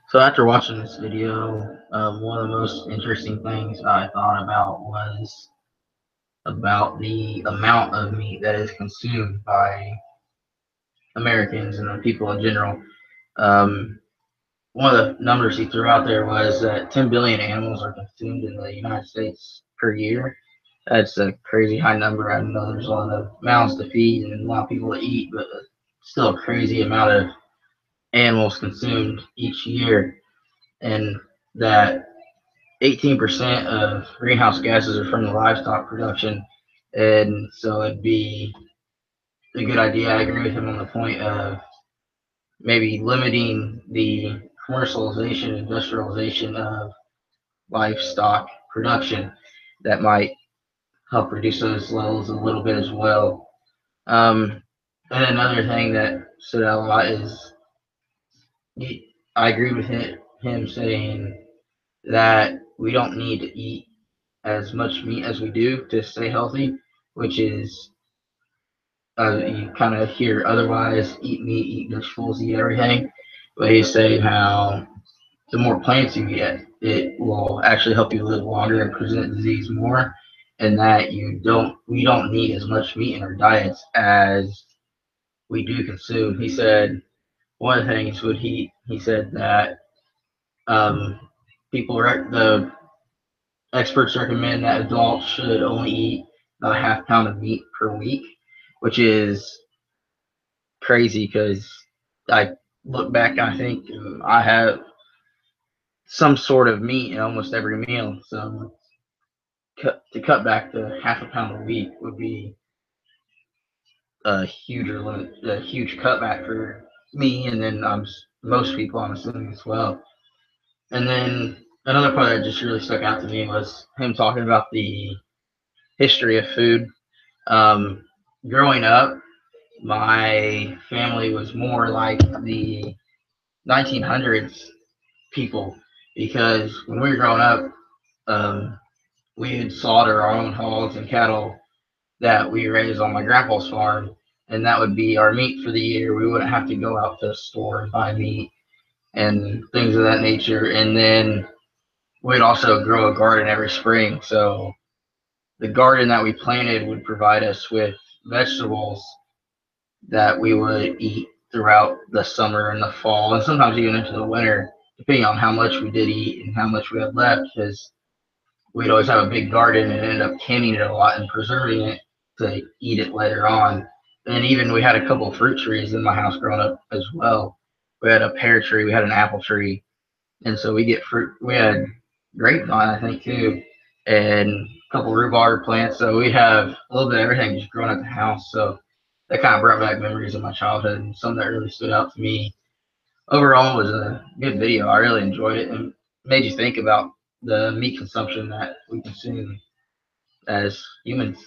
So after watching this video, one of the most interesting things I thought about was about the amount of meat that is consumed by Americans and people in general. Um, One of the numbers he threw out there was that 10 billion animals are consumed in the United States per year. That's a crazy high number. I know there's a lot of mouths to feed and a lot of people to eat, but still a crazy amount of animals consumed each year. And that 18% of greenhouse gases are from the livestock production, and so it'd be a good idea. I agree with him on the point of maybe limiting the commercialization, industrialization of livestock production. That might help reduce those levels a little bit as well. Um, and another thing that stood out a lot is I agree with him saying that we don't need to eat as much meat as we do to stay healthy, which is you kind of hear otherwise eat meat, eat vegetables, eat everything. But he's saying how the more plants you get, it will actually help you live longer and prevent disease more, and that we don't need as much meat in our diets as we do consume. He said one of the things would he said that um, the experts recommend that adults should only eat about a half pound of meat per week, which is crazy because I look back, I think I have some sort of meat in almost every meal. So to cut back to half a pound a week would be a huge cutback for me, and then most people I'm assuming as well. And then another part that just really stuck out to me was him talking about the history of food. Um, Growing up, my family was more like the 1900s people because when we were growing up, um, we would slaughter our own hogs and cattle that we raised on my grandpa's farm, and that would be our meat for the year. We wouldn't have to go out to the store and buy meat and things of that nature. And then we'd also grow a garden every spring. So the garden that we planted would provide us with vegetables that we would eat throughout the summer and the fall, and sometimes even into the winter, depending on how much we did eat and how much we had left, because we'd always have a big garden and end up canning it a lot and preserving it to eat it later on. And even we had a couple of fruit trees in my house growing up as well. We had a pear tree, we had an apple tree, and so we get fruit. We had grapevine, I think, too, and a couple of rhubarb plants. So we have a little bit of everything just growing at the house. So that kind of brought back memories of my childhood and something that really stood out to me. Overall, it was a good video. I really enjoyed it and made you think about the meat consumption that we consume as humans.